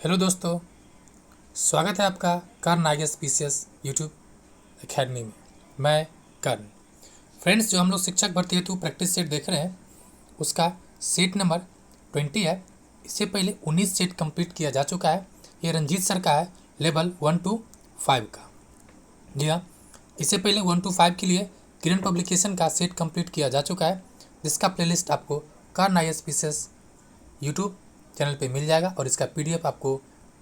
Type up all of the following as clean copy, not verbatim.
Hello दोस्तों, स्वागत है आपका कर्ण आईएएस पीसीएस यूट्यूब एकेडमी में। मैं कर्ण। फ्रेंड्स, जो हम लोग शिक्षक भर्ती हेतु प्रैक्टिस सेट देख रहे हैं उसका सेट नंबर 20 है। इससे पहले 19 सेट कंप्लीट किया जा चुका है। ये रंजीत सर का है, लेवल 1 to 5 का। जी हाँ, इससे पहले 1 to 5 के लिए किरण पब्लिकेशन का सेट कंप्लीट किया जा चुका है, जिसका प्लेलिस्ट आपको कर्ण आईएएस पीसीएस यूट्यूब चैनल पे मिल जाएगा और इसका पीडीएफ आपको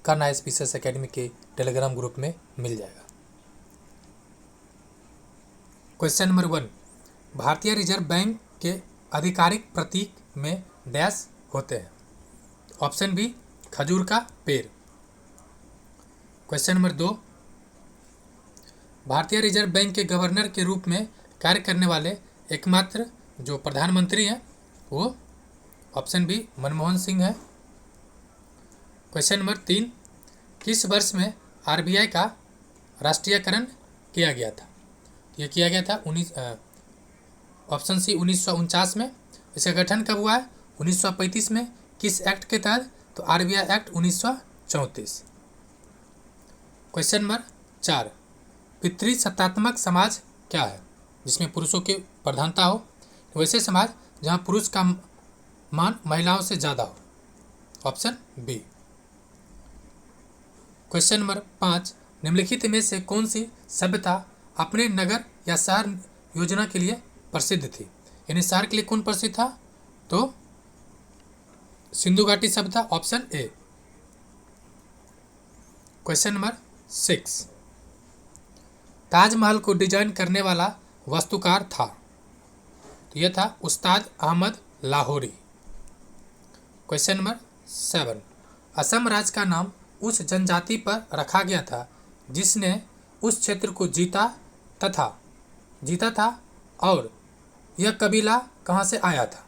कर्ण आईएएस पीसीएस एकेडमी के टेलीग्राम ग्रुप में मिल जाएगा। क्वेश्चन नंबर 1, भारतीय रिजर्व बैंक के आधिकारिक प्रतीक में डैश होते हैं। ऑप्शन बी, खजूर का पेड़। क्वेश्चन नंबर 2, भारतीय रिजर्व बैंक के गवर्नर के रूप में कार्य करने वाले एकमात्र जो प्रधानमंत्री हैं वो ऑप्शन बी, मनमोहन सिंह है। क्वेश्चन नंबर 3, किस वर्ष में आरबीआई का राष्ट्रीयकरण किया गया था। ये किया गया था ऑप्शन सी 1949 में। इसका गठन कब हुआ है? 1935 में। किस एक्ट के तहत? तो आरबीआई एक्ट 1934। क्वेश्चन नंबर 4, पितृसत्तात्मक समाज क्या है? जिसमें पुरुषों की प्रधानता हो। वैसे समाज जहाँ पुरुष का मान महिलाओं से ज़्यादा हो। Option B. क्वेश्चन नंबर 5, निम्नलिखित में से कौन सी सभ्यता अपने नगर या शहर योजना के लिए प्रसिद्ध थी? यानी शहर के लिए कौन प्रसिद्ध था? तो सिंधु घाटी सभ्यता, option A. Question number 6, Taj Mahal को डिजाइन करने वाला वास्तुकार था। तो यह था उस्ताद अहमद लाहौरी। क्वेश्चन नंबर 7, असम राज्य का नाम उस जनजाति पर रखा गया था जिसने उस क्षेत्र को जीता था और यह कबीला कहाँ से आया था?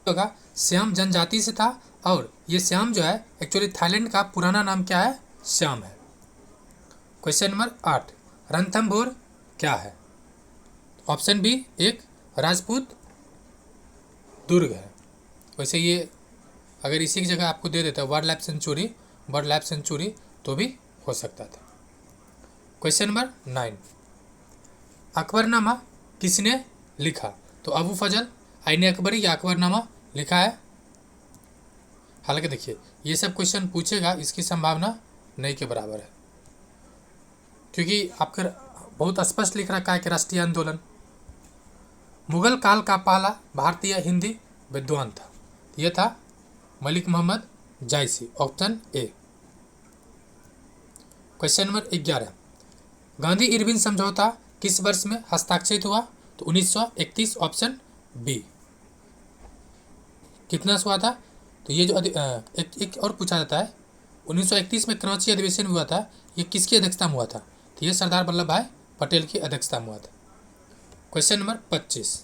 होगा श्याम जनजाति से था और ये श्याम जो है एक्चुअली थाईलैंड का पुराना नाम क्या है? श्याम है। क्वेश्चन नंबर 8, रणथंभौर क्या है? ऑप्शन बी, एक राजपूत दुर्ग है। वैसे ये अगर इसी की जगह आपको दे देता वाइल्ड लाइफ सेंचुरी तो भी हो सकता था। क्वेश्चन नंबर 9, अकबरनामा किसने लिखा? तो अबू फजल आईने अकबरी या अकबरनामा लिखा है। हालांकि देखिए ये सब क्वेश्चन पूछेगा, इसकी संभावना नहीं के बराबर है, क्योंकि आपका बहुत स्पष्ट लिख रखा है कि राष्ट्रीय आंदोलन। मुगल काल का पहला भारतीय हिंदी विद्वान था। यह था Malik Muhammad Jayasi, option A. Question number 11, Gandhi Irwin समझौता किस वर्ष में हस्ताक्षरित हुआ? तो 1931, ऑप्शन बी। कितना हुआ था? तो ये जो एक और पूछा जाता है, 1931 में कराची अधिवेशन हुआ था, ये किसकी अध्यक्षता में हुआ था? तो ये सरदार वल्लभ भाई पटेल की अध्यक्षता में हुआ था। क्वेश्चन नंबर 25,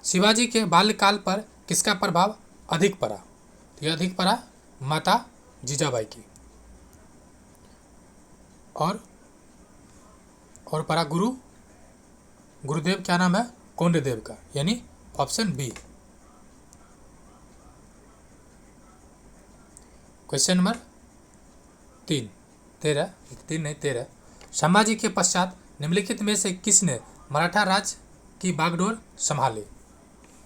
शिवाजी के बाल्यकाल पर किसका प्रभाव अधिक पड़ा? तो यह अधिक पड़ा माता जीजाबाई की। और पड़ा गुरुदेव क्या नाम है? कोंडदेव का, यानी option B. Question number 13, Sambhaji के पश्चात निम्नलिखित में से किसने मराठा राज्य की बागडोर संभाली?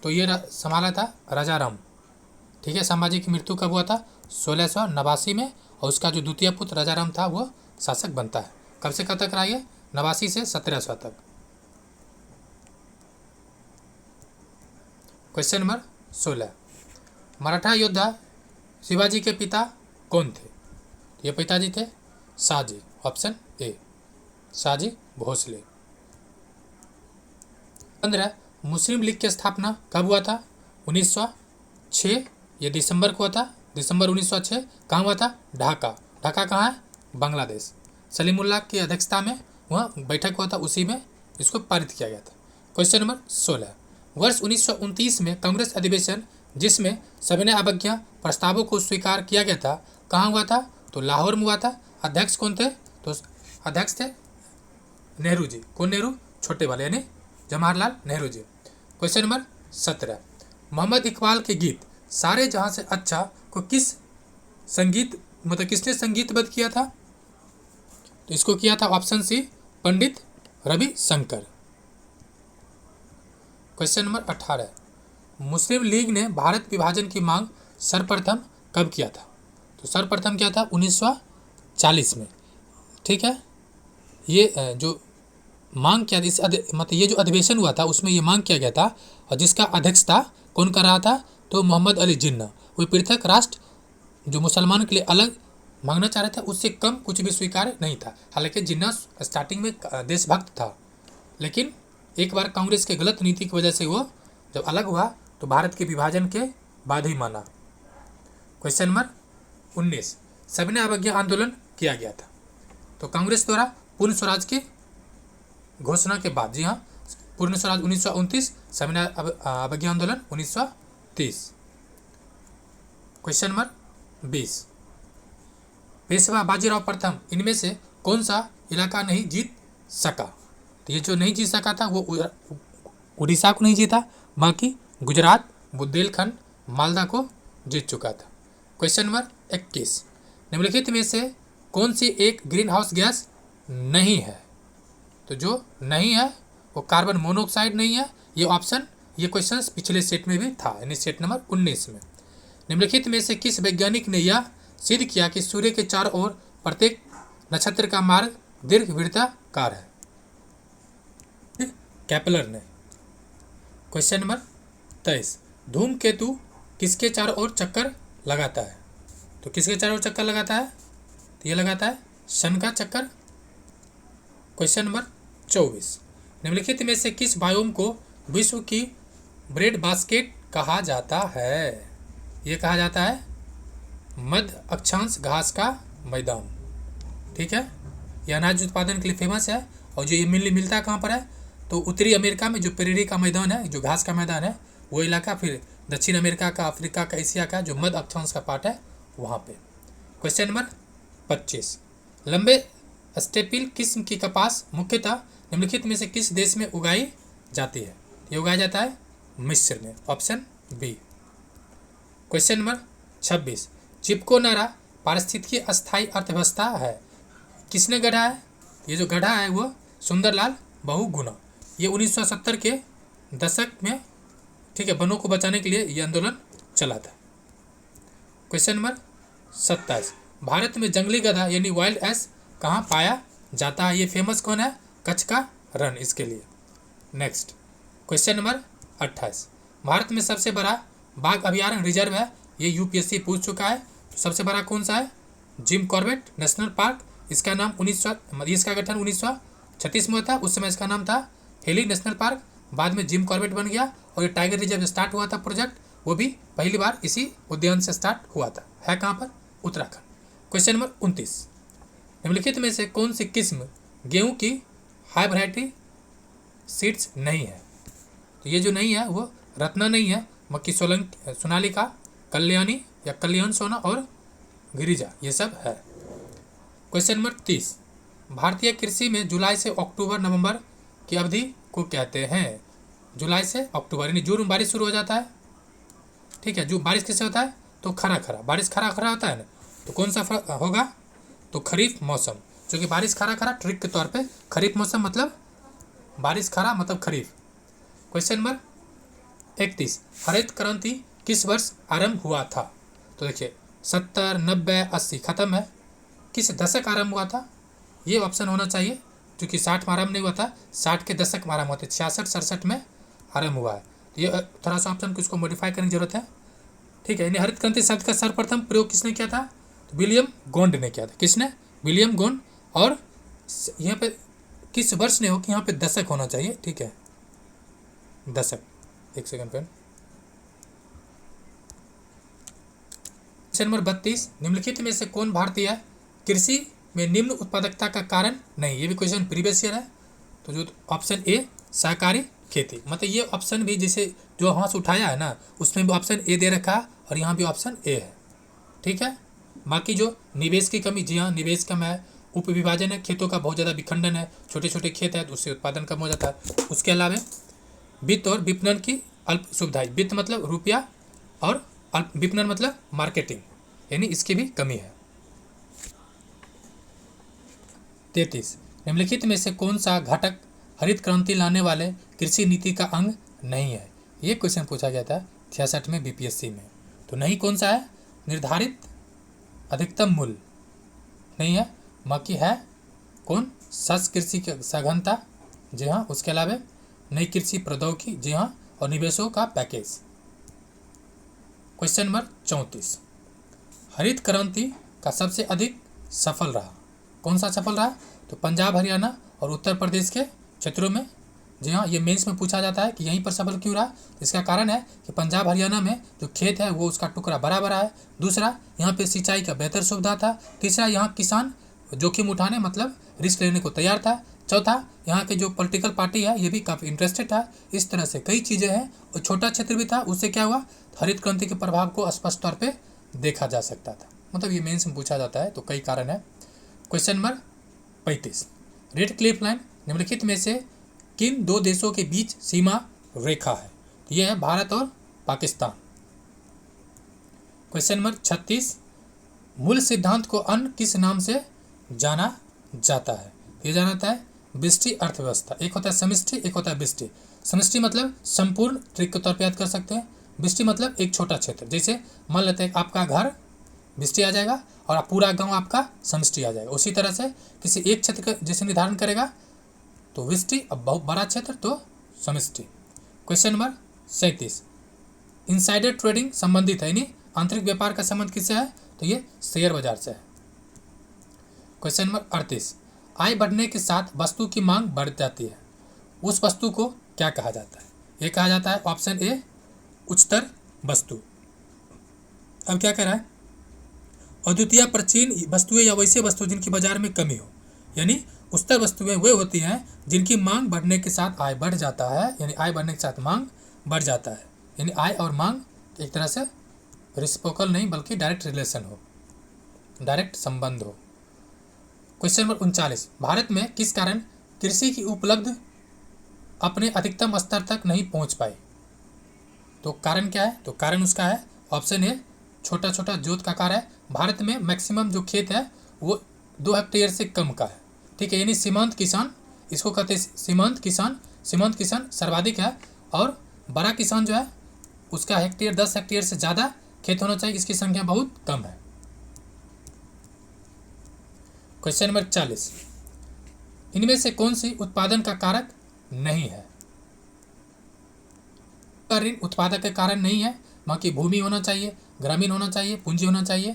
तो ये संभाला था राजाराम। ठीक है, संभाजी की मृत्यु कब हुआ था? 1689 में। और उसका जो द्वितीय पुत्र राजाराम था वो शासक बनता है। कब से कब तक रहा ये? 89 से 1700 तक। क्वेश्चन नंबर 16, मराठा योद्धा शिवाजी के पिता कौन थे? ये पिताजी थे शाहजी, ऑप्शन ए, शाहजी भोसले। 15, मुस्लिम लीग की स्थापना कब हुआ था? 1906, ये दिसंबर को हुआ था, दिसंबर 1906। कहाँ हुआ था? ढाका। ढाका कहाँ है? बांग्लादेश। सलीमुल्लाह की अध्यक्षता में वहाँ बैठक हुआ था, उसी में इसको पारित किया गया था। क्वेश्चन नंबर 16, वर्ष 1929 में कांग्रेस अधिवेशन जिसमें सविनय अवज्ञा प्रस्तावों को स्वीकार किया गया था, कहाँ हुआ था? तो लाहौर में हुआ था। अध्यक्ष कौन थे? तो अध्यक्ष थे नेहरू जी। कौन नेहरू? छोटे वाले, यानी जवाहरलाल नेहरू जी। क्वेश्चन नंबर 17, मोहम्मद इकबाल के गीत सारे जहां से अच्छा को किस संगीत मतलब किसने संगीतबद्ध किया था? तो इसको किया था option C, Pandit Ravishankar. Question number 18, मुस्लिम लीग ने भारत विभाजन की मांग सर्वप्रथम कब किया था? तो सर्वप्रथम क्या था? 1940 में। ठीक है, ये जो मांग किया इस मतलब ये जो अधिवेशन हुआ था उसमें ये मांग किया गया था, और जिसका अध्यक्ष था कौन कर रहा था? तो मोहम्मद अली जिन्ना। कोई पृथक राष्ट्र जो मुसलमान के लिए अलग मांगना चाह रहे थे, उससे कम कुछ भी स्वीकार नहीं था। हालांकि जिन्ना स्टार्टिंग में देशभक्त था, लेकिन एक बार कांग्रेस के गलत नीति की वजह से वो जब अलग हुआ तो भारत के विभाजन के बाद ही माना। क्वेश्चन नंबर 19, सविनय अवज्ञा आंदोलन किया गया था? तो कांग्रेस द्वारा पूर्ण स्वराज की घोषणा के बाद, जी हाँ, पूर्ण स्वराज 1929, सविनय अवज्ञा आंदोलन 1930। क्वेश्चन नंबर 20, पेशवा बाजीराव प्रथम इनमें से कौन सा इलाका नहीं जीत सका? तो ये जो नहीं जीत सका था वो उड़ीसा को नहीं जीता, बाकी गुजरात, बुंदेलखंड, मालदा को जीत चुका था। क्वेश्चन नंबर 21, निम्नलिखित में से कौन सी एक ग्रीन हाउस गैस नहीं है? तो जो नहीं है वो कार्बन मोनोऑक्साइड नहीं है। ये क्वेश्चन पिछले सेट में भी था, यानी सेट नंबर 19 में। निम्नलिखित में से किस वैज्ञानिक ने यह सिद्ध किया कि सूर्य के चारों ओर प्रत्येक नक्षत्र का मार्ग दीर्घवृत्ताकार है? केपलर ने। क्वेश्चन नंबर 23, धूमकेतु किसके चारों ओर चक्कर लगाता है? तो किसके चारों ओर चक्कर लगाता है? तो ये लगाता है सन का चक्कर। क्वेश्चन नंबर 24, निम्नलिखित में से किस बायोम को विश्व की ब्रेड बास्केट कहा जाता है? ये कहा जाता है मध्य अक्षांश घास का मैदान। ठीक है, यह अनाज उत्पादन के लिए फेमस है, और जो ये मिलता कहाँ पर है? तो उत्तरी अमेरिका में जो प्रेरी का मैदान है, जो घास का मैदान है वो इलाका, फिर दक्षिण अमेरिका का, अफ्रीका का, एशिया का जो मध्य अक्षांश का पार्ट है वहाँ पे। क्वेश्चन नंबर 25, लंबे स्टेपिल किस्म की कपास मुख्यतः निम्नलिखित में से किस देश में उगाई जाती है? ये उगाया जाता है मिस्र में, ऑप्शन बी। क्वेश्चन नंबर 26, चिपको नारा पारिस्थितिकी अस्थायी अर्थव्यवस्था है, किसने गढ़ा है? ये जो गढ़ा है वो सुंदरलाल बहुगुणा। ये 1970 के दशक में, ठीक है, वनों को बचाने के लिए ये आंदोलन चला था। क्वेश्चन नंबर 27, भारत में जंगली गधा यानी वाइल्ड एस कहाँ पाया जाता है? ये फेमस कौन है? कच्छ का रण इसके लिए। नेक्स्ट क्वेश्चन नंबर 28, भारत में सबसे बड़ा बाघ अभयारण्य रिजर्व है, ये यूपीएससी पूछ चुका है। तो सबसे बड़ा कौन सा है? Jim Corbett national park. इसका नाम इसका गठन 1936 में हुआ था। उस समय इसका नाम था हेली नेशनल पार्क, बाद में जिम कॉर्बेट बन गया। और ये टाइगर रिजर्व स्टार्ट हुआ था प्रोजेक्ट, वो भी पहली बार इसी उद्यान से स्टार्ट हुआ था। है कहाँ पर? उत्तराखंड। क्वेश्चन नंबर 29, निम्नलिखित में से कौन सी किस्म गेहूं की हाई वैरायटी सीड्स नहीं है? तो ये जो नहीं है वो रत्ना नहीं है, मक्की सोनालिका, कल्याणी या कल्याण सोना और गिरिजा, ये सब है। क्वेश्चन नंबर 30, भारतीय कृषि में जुलाई से अक्टूबर नवंबर की अवधि को कहते हैं? जुलाई से अक्टूबर, यानी जून में बारिश शुरू हो जाता है। ठीक है, जो बारिश किससे होता है? तो खरा खरा, बारिश खरा खरा होता है ना, तो कौन सा होगा? तो खरीफ मौसम, क्योंकि बारिश खरा खरा ट्रिक के तौर पे खरीफ मौसम मतलब बारिश खरा मतलब खरीफ। क्वेश्चन नंबर 31, हरित क्रांति किस वर्ष आरंभ हुआ था? तो देखिए 70, 90, 80 खत्म है, किस दशक आरंभ हुआ था? ये ऑप्शन होना चाहिए, क्योंकि 60 में आरंभ नहीं हुआ था, 60 के दशक में आरंभ हुआ था, 66, 67 में आरंभ हुआ है। ये थोड़ा सा ऑप्शन को इसको मॉडिफाई करने की जरूरत है। ठीक है, यानी हरित क्रांति शब्द का सर्वप्रथम प्रयोग किसने किया था? तो विलियम गोंड ने किया था। किसने? विलियम गोंड। और यहाँ पे किस वर्ष ने हो कि यहाँ पे दशक होना चाहिए। ठीक है, दशक, एक सेकंड पे। क्वेश्चन नंबर 32, निम्नलिखित में से कौन भारतीय कृषि में निम्न उत्पादकता का कारण नहीं? ये भी क्वेश्चन प्रीवियस ईयर है। तो जो ऑप्शन ए सहकारी खेती, मतलब ये ऑप्शन भी जैसे जो वहाँ से उठाया है ना, उसमें भी ऑप्शन ए दे रखा है और यहाँ भी ऑप्शन ए है। ठीक है, बाकी जो निवेश की कमी, जी हाँ निवेश कम है, उपविभाजन है, खेतों का बहुत ज़्यादा विखंडन है, छोटे छोटे खेत है तो उससे उत्पादन कम हो जाता है। उसके अलावा वित्त और विपणन की अल्प सुविधाएं, वित्त मतलब रुपया और विपणन मतलब मार्केटिंग, यानी इसकी भी कमी है। 33, निम्नलिखित में से कौन सा घटक हरित क्रांति लाने वाले कृषि नीति का अंग नहीं है? ये क्वेश्चन पूछा गया था 66 में बीपीएससी में। तो नहीं कौन सा है? निर्धारित अधिकतम मूल्य नहीं है, बाकी है कौन? शस्य कृषि की सघनता, जी हाँ। उसके अलावा नई कृषि प्रौद्योगिकी, जी हाँ, और निवेशों का पैकेज। क्वेश्चन नंबर 34, हरित क्रांति का सबसे अधिक सफल रहा, कौन सा सफल रहा? तो पंजाब, हरियाणा और उत्तर प्रदेश के क्षेत्रों में, जी हाँ। ये मेंस में पूछा जाता है कि यहीं पर सफल क्यों रहा? इसका कारण है कि पंजाब हरियाणा में जो खेत है वो उसका टुकड़ा बड़ा बड़ा है। दूसरा, यहाँ पे सिंचाई का बेहतर सुविधा था। तीसरा, यहाँ किसान जोखिम उठाने मतलब रिस्क लेने को तैयार था। चौथा, यहाँ के जो पॉलिटिकल पार्टी है ये भी काफ़ी इंटरेस्टेड था। इस तरह से कई चीज़ें हैं, और छोटा क्षेत्र भी था, उससे क्या हुआ? हरित क्रांति के प्रभाव को स्पष्ट तौर पर देखा जा सकता था। मतलब ये मेंस में पूछा जाता है, तो कई कारण है। Question number 35, red Cliff line निम्नलिखित में से किन दो देशों के बीच सीमा रेखा है? तो यह है भारत और पाकिस्तान। क्वेश्चन नंबर 36, मूल सिद्धांत को अन्य किस नाम से जाना जाता है? ये जाना जाता है व्यष्टि अर्थव्यवस्था। एक होता है समष्टि, एक होता है व्यष्टि। समष्टि मतलब संपूर्ण, ट्रिक के तौर पर याद कर सकते हैं। व्यष्टि मतलब एक छोटा क्षेत्र, जैसे मान लेते हैं आपका घर व्यष्टि आ जाएगा और पूरा गांव आपका समष्टि आ जाएगा। उसी तरह से किसी एक क्षेत्र का जैसे निर्धारण करेगा तो व्यष्टि, अब बहुत बड़ा क्षेत्र तो समष्टि। क्वेश्चन नंबर 37, इनसाइडर ट्रेडिंग संबंधित है, यानी आंतरिक व्यापार का संबंध किससे है? तो ये शेयर बाजार से है। क्वेश्चन नंबर 38, आय बढ़ने के साथ वस्तु की मांग बढ़ जाती है, उस वस्तु को क्या कहा जाता है? ये कहा जाता है ऑप्शन ए उच्चतर वस्तु। अब क्या कह रहा है? अद्वितीय प्राचीन वस्तुएं या वैसे वस्तु जिनकी बाजार में कमी हो, यानी उच्चतर वस्तुएं वे होती हैं जिनकी मांग बढ़ने के साथ आय बढ़ जाता है, यानी आय बढ़ने के साथ मांग बढ़ जाता है, यानी आय और मांग एक तरह से रेसिप्रोकल नहीं बल्कि डायरेक्ट रिलेशन हो, डायरेक्ट संबंध हो। क्वेश्चन नंबर 39, भारत में किस कारण कृषि की उपलब्ध अपने अधिकतम स्तर तक नहीं पहुंच पाई? तो कारण क्या है? तो कारण उसका है ऑप्शन ए छोटा छोटा जोत का कार्य है। भारत में मैक्सिमम जो खेत है वो 2 हेक्टेयर से कम का है, ठीक है, यानी सीमांत किसान, इसको कहते हैं सीमांत किसान। सीमांत किसान सर्वाधिक है, और बड़ा किसान जो है उसका हेक्टेयर 10 हेक्टेयर से ज़्यादा खेत होना चाहिए, इसकी संख्या बहुत कम है। क्वेश्चन नंबर 40, इनमें से कौन सी उत्पादन का कारक नहीं है? ऋण उत्पादक के कारण नहीं है, बाकी भूमि होना चाहिए, ग्रामीण होना चाहिए, पूंजी होना चाहिए।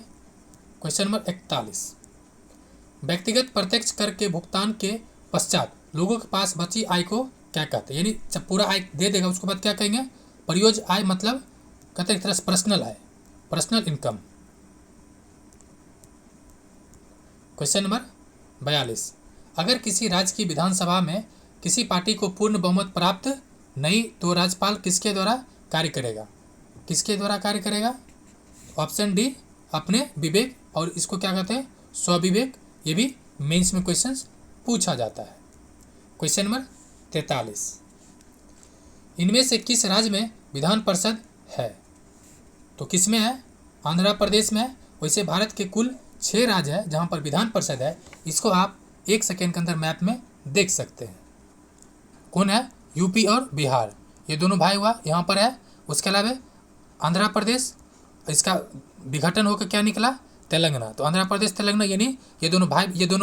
क्वेश्चन नंबर 41, व्यक्तिगत प्रत्यक्ष कर के भुगतान के पश्चात लोगों के पास बची आय को क्या कहते हैं? यानी जब पूरा आय दे देगा उसके बाद क्या कहेंगे? परियोज आय, मतलब कहते हैं एक तरह से पर्सनल आय, पर्सनल इनकम। क्वेश्चन नंबर 42, अगर किसी राज्य की विधानसभा में किसी पार्टी को पूर्ण बहुमत प्राप्त नहीं तो राज्यपाल किसके द्वारा कार्य करेगा? किसके द्वारा कार्य करेगा? ऑप्शन डी अपने विवेक, और इसको क्या कहते हैं? स्वविवेक। ये भी मेंस में क्वेश्चंस पूछा जाता है। क्वेश्चन नंबर 43, इनमें से किस राज्य में विधान परिषद है? तो किस में है? आंध्र प्रदेश में है। वैसे भारत के कुल 6 राज्य है जहाँ पर विधान परिषद है, इसको आप 1 सेकेंड के अंदर मैप में देख सकते हैं। कौन है? यूपी और बिहार, ये दोनों भाई हुआ यहाँ पर है। उसके अलावा आंध्र प्रदेश, इसका विघटन होकर क्या निकला? तेलंगाना। तो आंध्र प्रदेश तेलंगाना, यानी ये दोनों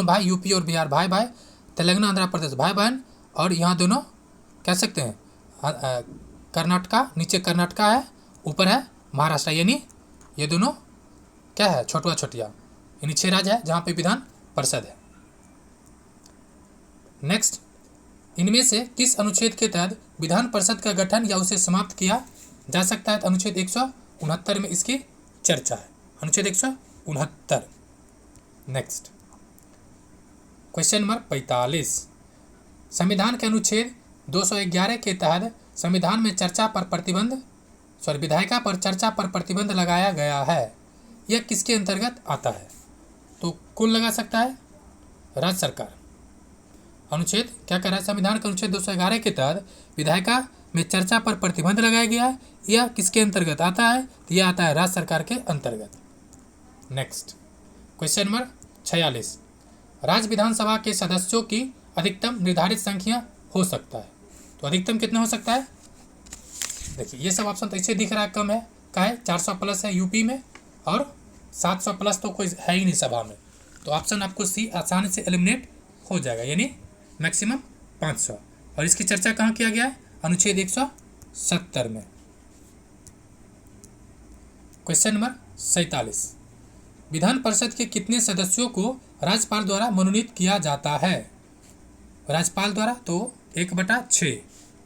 भाई यूपी और बिहार भाई भाई, तेलंगाना आंध्र प्रदेश भाई बहन, और यहाँ दोनों कह सकते हैं कर्नाटका, नीचे कर्नाटका है, ऊपर है महाराष्ट्र, यानी ये दोनों क्या है? छोटुआ छोटिया, यानी 6 राज्य है जहाँ पे विधान परिषद है। नेक्स्ट, इनमें से किस अनुच्छेद के तहत विधान परिषद का गठन या उसे समाप्त किया जा सकता है? तो अनुच्छेद 169 में इसकी चर्चा है, अनुच्छेद 169। नेक्स्ट, क्वेश्चन नंबर 45, संविधान के अनुच्छेद 211 के तहत संविधान में विधायिका पर चर्चा पर प्रतिबंध लगाया गया है, यह किसके अंतर्गत आता है? तो कौन लगा सकता है? राज्य सरकार। अनुच्छेद क्या कह रहा है? संविधान के अनुच्छेद 211 के तहत विधायिका में चर्चा पर प्रतिबंध लगाया गया है, यह किसके अंतर्गत आता है? तो यह आता है राज्य सरकार के अंतर्गत। नेक्स्ट क्वेश्चन नंबर 46, राज्य विधानसभा के सदस्यों की अधिकतम निर्धारित संख्या हो सकता है, तो अधिकतम कितना हो सकता है? देखिए ये सब ऑप्शन तो ऐसे दिख रहा है कम है, का है 400 प्लस है यूपी में, और 700 प्लस तो कोई है ही नहीं सभा में, तो ऑप्शन आपको सी आसानी से एलिमिनेट हो जाएगा, यानी मैक्सिमम 500। और इसकी चर्चा कहाँ किया गया है? अनुच्छेद 170 में। क्वेश्चन नंबर 47, विधान परिषद के कितने सदस्यों को राज्यपाल द्वारा मनोनीत किया जाता है? राज्यपाल द्वारा तो 1/6,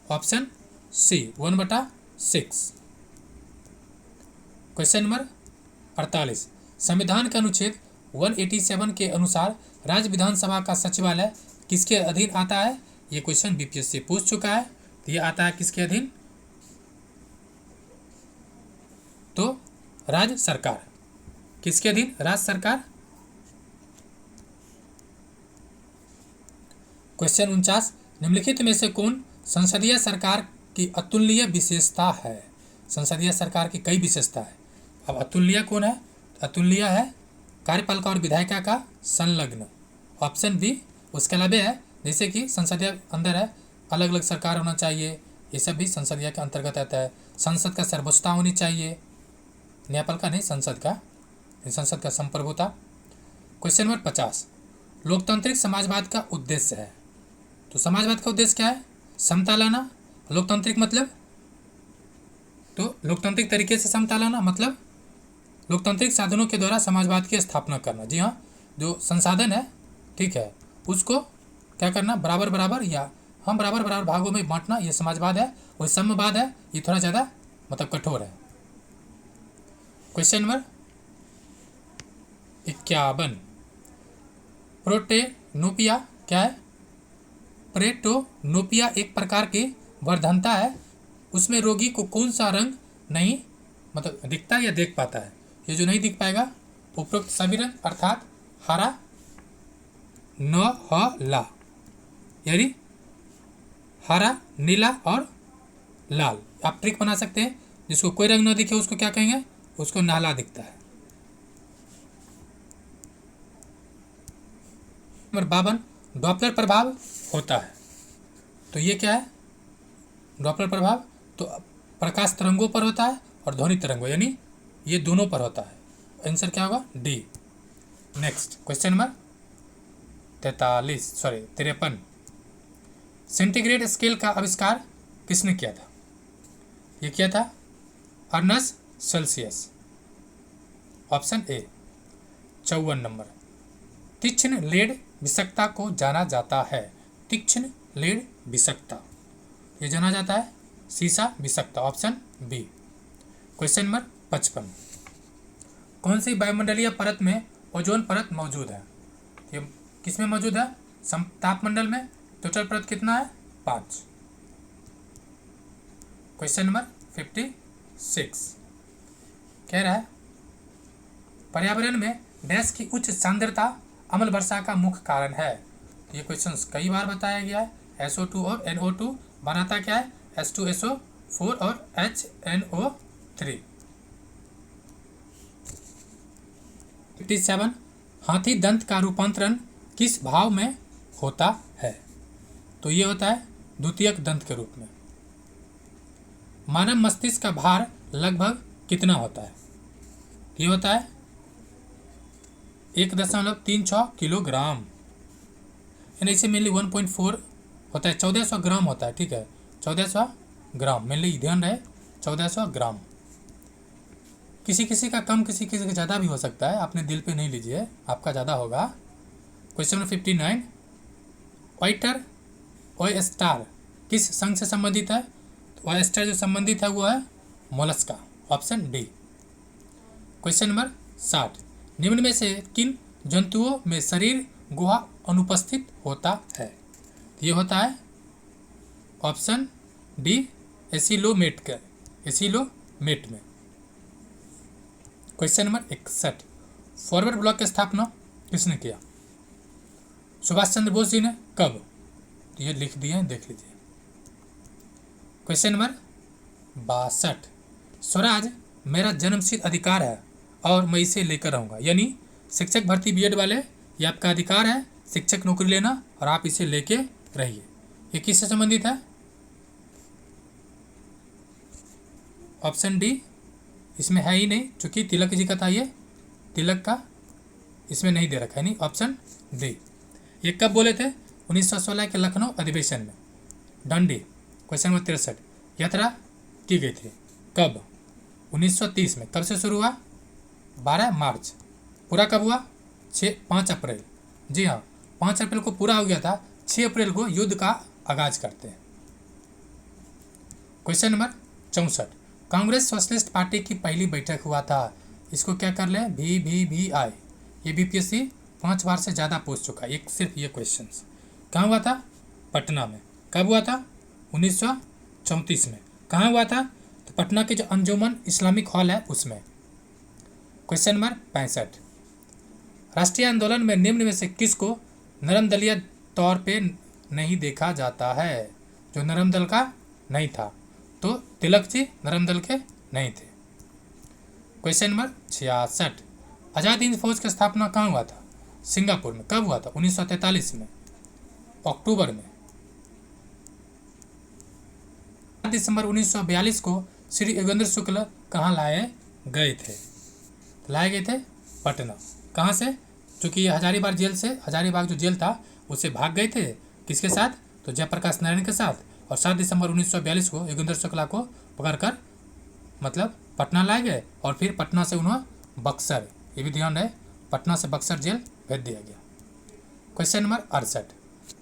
ऑप्शन सी 1/6। क्वेश्चन नंबर 48, संविधान के अनुच्छेद 187 के अनुसार राज्य विधानसभा का सचिवालय किसके अधीन आता है? ये क्वेश्चन बीपीएससी पूछ चुका है, तो ये आता है किसके अधीन? तो राज्य सरकार। किसके अधीन? राज्य सरकार। क्वेश्चन 49, निम्नलिखित में से कौन संसदीय सरकार की अतुलनीय विशेषता है? संसदीय सरकार की कई विशेषता है, अब अतुलनीय कौन है? अतुलनीय है कार्यपालिका और विधायिका का संलग्न, ऑप्शन बी। उसके अलावा है जैसे कि संसदीय अंदर है अलग अलग सरकार होना चाहिए, ये सब भी संसदीय के अंतर्गत आता है। संसद का सर्वोच्चता होनी चाहिए, न्यायपालिका नहीं संसद का संप्रभुता। क्वेश्चन नंबर 50, लोकतांत्रिक समाजवाद का उद्देश्य है, तो समाजवाद का उद्देश्य क्या है? समता लाना। लोकतांत्रिक मतलब, तो लोकतांत्रिक तरीके से समता लाना मतलब लोकतांत्रिक साधनों के द्वारा समाजवाद की स्थापना करना। जी हाँ, जो संसाधन है ठीक है उसको क्या करना? बराबर बराबर या हम बराबर बराबर भागों में बांटना, ये समाजवाद है। वही साम्यवाद है, ये थोड़ा ज़्यादा मतलब कठोर है। क्वेश्चन नंबर 51, प्रोटेनोपिया क्या है? प्रोटेनोपिया एक प्रकार की वर्धनता है, उसमें रोगी को कौन सा रंग नहीं मतलब दिखता या देख पाता है? ये जो नहीं दिख पाएगा उपरोक्त सभी रंग अर्थात हरा, न, ह, ला, यानी हरा, नीला और लाल। आप ट्रिक बना सकते हैं, जिसको कोई रंग न दिखे उसको क्या कहेंगे? उसको नाला दिखता है। नंबर 52, डॉपलर प्रभाव होता है, तो ये क्या है? डॉपलर प्रभाव तो प्रकाश तरंगों पर होता है और ध्वनि तरंगों, यानी ये दोनों पर होता है। आंसर क्या होगा? D. Next question number 53, centigrade scale का आविष्कार किसने किया था? ये किया था Ernst Celsius, option A. 54 number, तीक्ष्ण लेड विषक्ता को जाना जाता है। तीक्ष्ण लेड विषक्ता ये जाना जाता है सीसा विषक्ता, ऑप्शन बी। क्वेश्चन नंबर 55, कौन सी वायुमंडलीय परत में ओजोन परत मौजूद है? ये किस में मौजूद है? तापमंडल में। टोटल परत कितना है? 5। क्वेश्चन नंबर 56 कह रहा है पर्यावरण में डैश की उच्च सांद्रता अम्ल वर्षा का मुख्य कारण है। ये क्वेश्चन कई बार बताया गया है। SO2 और NO2 बनाता क्या है? H2SO4 और HNO3। 57, हाथी दंत का रूपांतरण किस भाव में होता है? तो ये होता है द्वितीयक दंत के रूप में। मानव मस्तिष्क का भार लगभग कितना होता है? ये होता है 1.36 किलोग्राम, यानी इसे मेनली 1.4 होता है, 1400 ग्राम होता है। ठीक है, 1400 ग्राम मेनली ध्यान रहे, 1400 ग्राम। किसी किसी का कम, किसी किसी का ज़्यादा भी हो सकता है, आपने दिल पे नहीं लीजिए, आपका ज़्यादा होगा। क्वेश्चन नंबर 59, ऑयटर ऑयस्टर किस संघ से संबंधित है? तो ऑयस्टर जो संबंधित है वो है Mollusca, option D. Question number 60, निम्न में से किन जंतुओं में शरीर गुहा अनुपस्थित होता है? ये होता है ऑप्शन डी एसिलोमेट में। क्वेश्चन नंबर 61, फॉरवर्ड ब्लॉक की स्थापना किसने किया? सुभाष चंद्र बोस जी ने। कब? ये लिख दिए हैं, देख लीजिए। क्वेश्चन नंबर 62, स्वराज मेरा जन्मसिद्ध अधिकार है और मैं इसे लेकर रहूँगा। यानी शिक्षक भर्ती बीएड वाले, ये आपका अधिकार है शिक्षक नौकरी लेना और आप इसे लेके रहिए। ये किससे संबंधित है? ऑप्शन डी इसमें है ही नहीं, चूंकि तिलक जी का था, ये तिलक का इसमें नहीं दे रखा है, नहीं, ऑप्शन डी। ये कब बोले थे? 1916 के लखनऊ अधिवेशन में। डंडी क्वेश्चन नंबर 63, यात्रा की गई थी कब? 1930 में। कब से शुरू हुआ? 12 मार्च। पूरा कब हुआ? 5 अप्रैल। जी हाँ, 5 अप्रैल को पूरा हो गया था। 6 अप्रैल को युद्ध का आगाज करते हैं। Question number 64, Congress socialist party की पहली बैठक हुआ था। इसको क्या कर ले? VVVI। ये बीपीएससी 5 बार से ज़्यादा पूछ चुका है, एक सिर्फ ये क्वेश्चन। कहाँ हुआ था? पटना में। कब हुआ था? 1934 में। कहाँ हुआ था? तो पटना के जो अंजुमन इस्लामिक हॉल है उसमें। क्वेश्चन नंबर 65, राष्ट्रीय आंदोलन में निम्न में से किसको नरम दलीय तौर पे नहीं देखा जाता है? जो नरम दल का नहीं था, तो तिलक जी नरम दल के नहीं थे। क्वेश्चन नंबर 66, आज़ाद हिंद फौज की स्थापना कहाँ हुआ था? सिंगापुर में। कब हुआ था? 1943 में, अक्टूबर में। 7 दिसंबर 1942 को श्री योगेंद्र शुक्ल कहाँ लाए गए थे? लाए गए थे पटना। कहाँ से? चूँकि ये हजारीबाग जेल से, हजारीबाग जो जेल था उससे भाग गए थे। किसके साथ? तो जयप्रकाश नारायण के साथ। और 7 दिसंबर 1942 को योगेंद्र शुक्ला को पकड़कर मतलब पटना लाए गए और फिर पटना से उन्हें बक्सर, ये भी ध्यान रहे, पटना से बक्सर जेल भेज दिया गया। क्वेश्चन नंबर 68,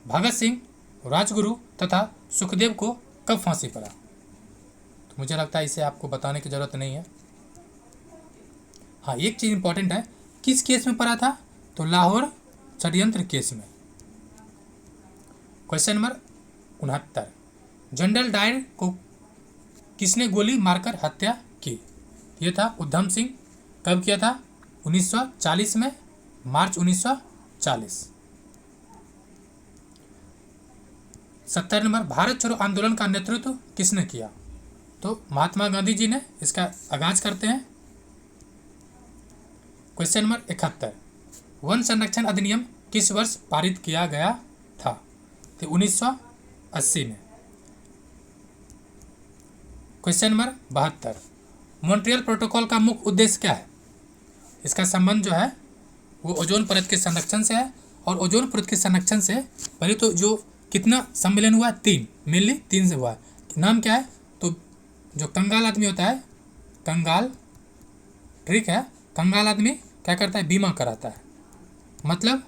भगत सिंह, राजगुरु तथा सुखदेव को कब फांसी पड़ा? तो मुझे लगता है इसे आपको बताने की जरूरत नहीं है। हाँ, एक चीज़ इंपॉर्टेंट है, किस केस में पड़ा था? तो लाहौर षड्यंत्र केस में। क्वेश्चन नंबर 69, जनरल डायर को किसने गोली मारकर हत्या की? ये था उधम सिंह। कब किया था? 1940 में, मार्च 1940। 70 नंबर, भारत छोड़ो आंदोलन का नेतृत्व किसने किया? तो महात्मा गांधी जी ने इसका आगाज करते हैं। क्वेश्चन नंबर 71, वन संरक्षण अधिनियम किस वर्ष पारित किया गया था? तो 1980 में। क्वेश्चन नंबर 72, मॉन्ट्रियल प्रोटोकॉल का मुख्य उद्देश्य क्या है? इसका संबंध जो है वो ओजोन परत के संरक्षण से है। और ओजोन परत के संरक्षण से पहले तो जो कितना सम्मेलन हुआ? 3, मेनली 3 से हुआ। नाम क्या है? तो जो कंगाल आदमी होता है, कंगाल, ठीक है, कंगाल आदमी क्या करता है? बीमा कराता है। मतलब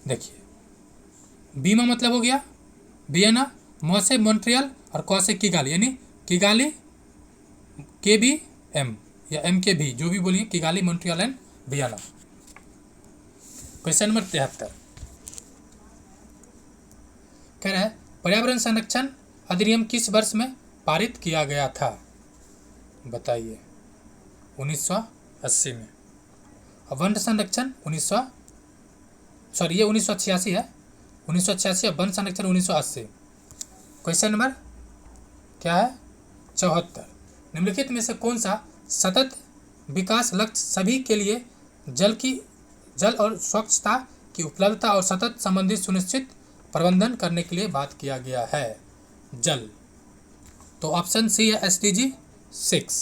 देखिए, बीमा मतलब हो गया वियना, मौ से मॉन्ट्रियल और कौ से किगाली, यानी किगाली KBM या MKV, जो भी बोलिए, Kigali, Montreal and Vienna. Question number 73 कह रहा है पर्यावरण संरक्षण अधिनियम किस वर्ष में पारित किया गया था? बताइए। 1980 में। और वन संरक्षण ये 1986 है, 1986। और वन संरक्षण 1980। क्वेश्चन नंबर क्या है? 74, निम्नलिखित में से कौन सा सतत विकास लक्ष्य सभी के लिए जल और स्वच्छता की उपलब्धता और सतत संबंधित सुनिश्चित प्रबंधन करने के लिए बात किया गया है? जल। तो ऑप्शन सी है SDG 6।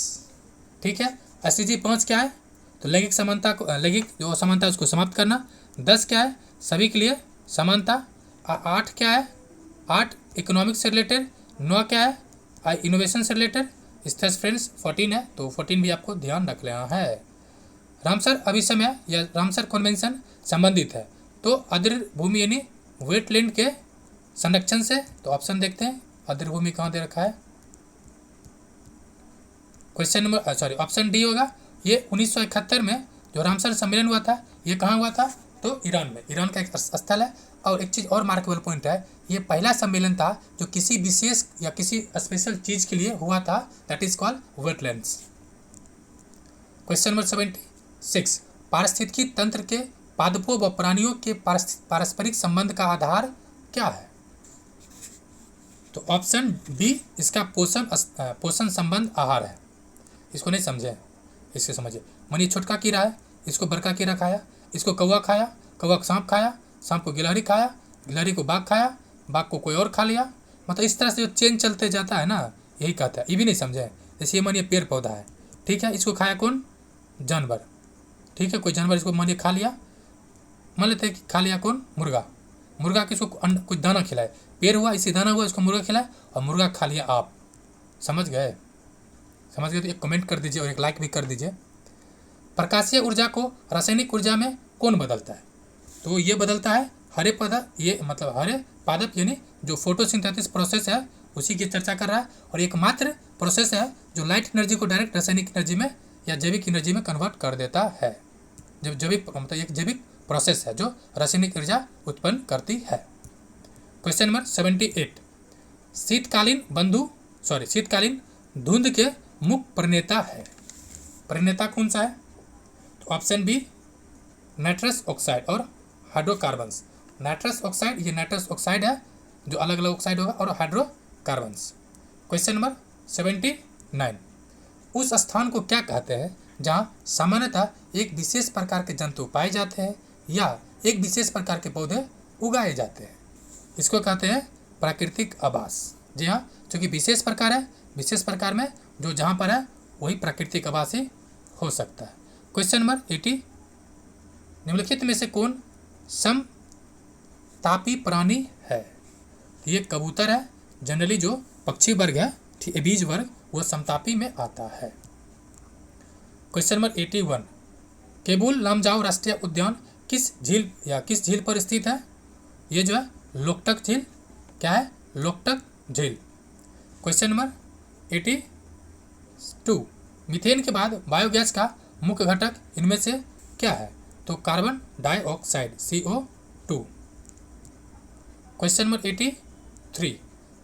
ठीक है, SDG 5 क्या है? तो लैंगिक समानता को, लैंगिक जो असमानता है उसको समाप्त करना। 10 क्या है? सभी के लिए समानता। 8 क्या है? 8 इकोनॉमिक्स से रिलेटेड। 9 क्या है? इनोवेशन से रिलेटेड। स्टेज फ्रेंड्स 14 है, तो 14 भी आपको ध्यान रख लेना है। रामसर अभिसमय या रामसर कन्वेंशन संबंधित है तो आर्द्र भूमि यानी वेटलैंड के संरक्षण से। तो ऑप्शन देखते हैं, आर्द्र भूमि कहाँ दे रखा है? क्वेश्चन नंबर ऑप्शन डी होगा। ये 1971 में जो रामसर सम्मेलन हुआ था, ये कहाँ हुआ था? तो ईरान में। ईरान का एक स्थल है। और एक चीज़ और मार्केबल पॉइंट है, ये पहला सम्मेलन था जो किसी विशेष या किसी स्पेशल चीज़ के लिए हुआ था, that is called wetlands. Question number 76, पारिस्थितिकी तंत्र के पादपों व प्राणियों के पारस्परिक संबंध का आधार क्या है? तो ऑप्शन बी इसका पोषण संबंध आहार है। इसको नहीं समझे, इसको समझिए। मानिए छोटका कीड़ा है, इसको बड़का कीड़ा खाया, इसको कौवा खाया, कौवा को सांप खाया, सांप को गिलहरी खाया, गिलहरी को बाघ खाया, बाघ को कोई और खा लिया। मतलब इस तरह से जो चेन चलते जाता है ना, यही कहता है। ये भी नहीं समझे। जैसे ये मानिए पेड़ पौधा है, ठीक है, इसको खाया कौन? जानवर, ठीक है, कोई जानवर इसको मानिए खा लिया। मान लेते हैं कि खा लिया कौन? मुर्गा। मुर्गा किसको कुछ दाना खिलाए, पेड़ हुआ, इसी दाना हुआ, इसको मुर्गा खिलाए और मुर्गा खा लिया आप। समझ गए? समझ गए तो एक कमेंट कर दीजिए और एक लाइक भी कर दीजिए। प्रकाशीय ऊर्जा को रासायनिक ऊर्जा में कौन बदलता है? तो ये बदलता है हरे पदार्थ, ये मतलब हरे पादप यानी जो फोटोसिंथेसिस प्रोसेस है उसी की चर्चा कर रहा है। और एकमात्र प्रोसेस है जो लाइट एनर्जी को डायरेक्ट रासायनिक एनर्जी में या जैविक एनर्जी में कन्वर्ट कर देता है। जब जैविक मतलब एक जैविक प्रोसेस है जो रासायनिक ऊर्जा उत्पन्न करती है। क्वेश्चन नंबर 78, शीतकालीन धुंध के मुख्य प्रणेता है। प्रणेता कौन सा है? तो ऑप्शन बी नाइट्रस ऑक्साइड और हाइड्रोकार्बन्स। नाइट्रस ऑक्साइड, ये नाइट्रस ऑक्साइड है जो अलग अलग ऑक्साइड होगा, और हाइड्रोकार्बन्स। क्वेश्चन नंबर 79, उस स्थान को क्या कहते हैं जहाँ सामान्यतः एक विशेष प्रकार के जंतु पाए जाते हैं या एक विशेष प्रकार के पौधे उगाए जाते हैं? इसको कहते हैं प्राकृतिक आवास। जी हाँ, क्योंकि विशेष प्रकार है, विशेष प्रकार में जो जहाँ पर है वही प्राकृतिक आवास ही हो सकता है। क्वेश्चन नंबर 80, निम्नलिखित में से कौन समतापी प्राणी है? ये कबूतर है। जनरली जो पक्षी वर्ग है, बीज वर्ग, वो समतापी में आता है। क्वेश्चन नंबर 81, केबुल लामजाओ राष्ट्रीय उद्यान किस झील पर स्थित है? ये जो है लोकटक झील। क्या है? लोकटक झील। क्वेश्चन नंबर 82, मीथेन के बाद बायोगैस का मुख्य घटक इनमें से क्या है? तो carbon dioxide CO2। Question number 83,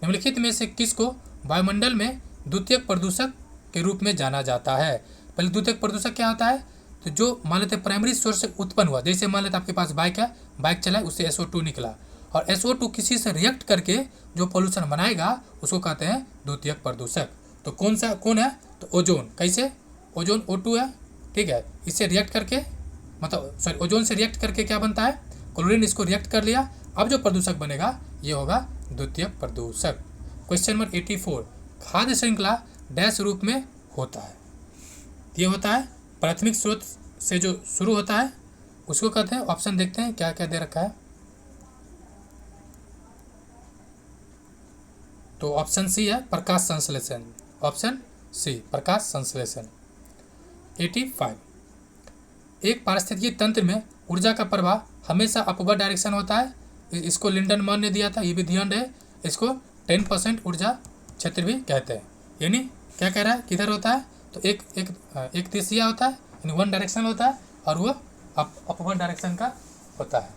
निम्नलिखित में से किसको वायुमंडल में द्वितीयक प्रदूषक के रूप में जाना जाता है? पहले द्वितीयक प्रदूषक क्या होता है? तो जो मान लेते प्राइमरी सोर्स से उत्पन्न हुआ, जैसे मान लेते आपके पास बाइक है, बाइक चलाए, उससे SO2 निकला, और SO2 किसी से रिएक्ट करके जो पोल्यूशन बनाएगा उसको कहते हैं द्वितीयक प्रदूषक। तो कौन है? तो ओजोन। कैसे? ओजोन O2 है, ठीक है, इससे रिएक्ट करके मतलब ओजोन से रिएक्ट करके क्या बनता है? क्लोरीन। इसको रिएक्ट कर लिया, अब जो प्रदूषक बनेगा ये होगा द्वितीयक प्रदूषक। क्वेश्चन नंबर 84, खाद्य श्रृंखला डैश रूप में होता है? ये होता है प्राथमिक स्रोत से जो शुरू होता है उसको कहते हैं, ऑप्शन देखते हैं क्या क्या दे रखा है। तो ऑप्शन सी है प्रकाश संश्लेषण। ऑप्शन सी प्रकाश संश्लेषण। 85, एक पारिस्थितिकी तंत्र में ऊर्जा का प्रवाह हमेशा अपवर्ड डायरेक्शन होता है। इसको लिंडनमान ने दिया था, ये भी ध्यान रहे। इसको 10% ऊर्जा क्षेत्र भी कहते हैं। यानी क्या कह रहा है, किधर होता है? तो एक दिशिया होता है, यानी वन डायरेक्शन होता है, और वो अपवर्ड डायरेक्शन का होता है।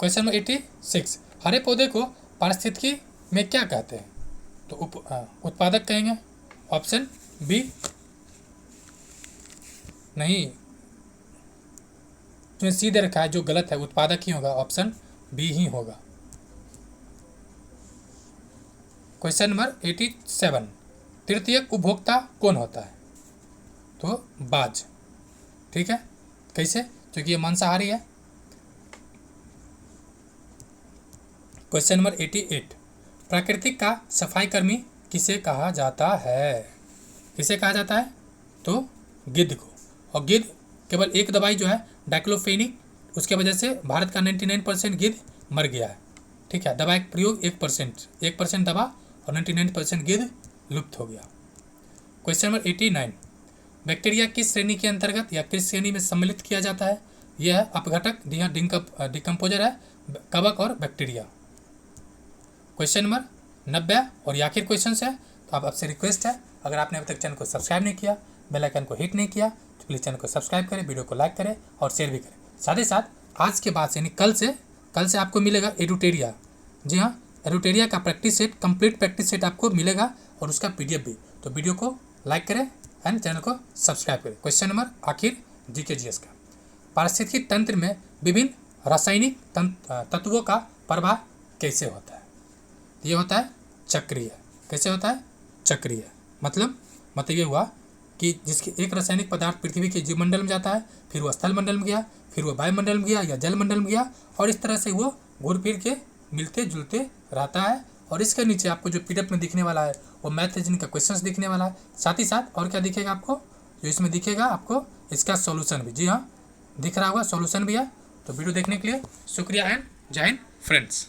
क्वेश्चन नंबर 86, हरे पौधे को पारिस्थितिकी में क्या कहते हैं? तो उत्पादक कहेंगे। ऑप्शन बी नहीं, इसमें सीधे रखा है, जो गलत है, उत्पादक ही होगा, ऑप्शन बी ही होगा। क्वेश्चन नंबर 87, तृतीयक उपभोक्ता कौन होता है? तो बाज। ठीक है, कैसे? क्योंकि ये मांसाहारी है। क्वेश्चन नंबर 88, प्राकृतिक का सफाई कर्मी किसे कहा जाता है? किसे कहा जाता है? तो गिद्ध को। और गिद्ध केवल एक दवाई जो है डाइक्लोफेनिक, उसके वजह से भारत का 99% गिद्ध मर गया है। ठीक है, दवा का प्रयोग 1% दवा और 99% गिद्ध लुप्त हो गया। क्वेश्चन नंबर 89, बैक्टीरिया किस श्रेणी के अंतर्गत या किस श्रेणी में सम्मिलित किया जाता है? यह है अपघटक, डिकम्पोजर है, कवक और बैक्टीरिया। क्वेश्चन नंबर 90 और आखिर क्वेश्चन है। तो आप आपसे रिक्वेस्ट है, अगर आपने अभी तक चैनल को सब्सक्राइब नहीं किया, बेल आइकन को हिट नहीं किया, तो प्लीज़ चैनल को सब्सक्राइब करें, वीडियो को लाइक करें और शेयर भी करें। साथ ही साथ आज के बाद यानी कल से आपको मिलेगा एडुटेरिया। जी हाँ, एडुटेरिया का practice set, complete practice set आपको मिलेगा और उसका PDF भी। तो वीडियो को लाइक करें एंड चैनल को सब्सक्राइब करें। क्वेश्चन नंबर आखिर GK/GS का, पारिस्थितिकी तंत्र में विभिन्न रासायनिक तत्वों का प्रवाह कैसे होता है? ये होता है चक्रीय। कैसे होता है? चक्रीय। मतलब ये हुआ कि जिसके एक रासायनिक पदार्थ पृथ्वी के जीवमंडल में जाता है, फिर वो स्थल मंडल में गया, फिर वो वायुमंडल में गया या जल मंडल में गया, और इस तरह से वो घूर फिर के मिलते जुलते रहता है। और इसके नीचे आपको जो पीडीएफ में दिखने वाला है वो मैथ रीजनिंग का क्वेश्चंस दिखने वाला है। साथ ही साथ और क्या दिखेगा आपको, जो इसमें दिखेगा आपको इसका सॉल्यूशन भी, जी हाँ दिख रहा होगा, सॉल्यूशन भी है। तो वीडियो देखने के लिए शुक्रिया एंड जय हिंद फ्रेंड्स।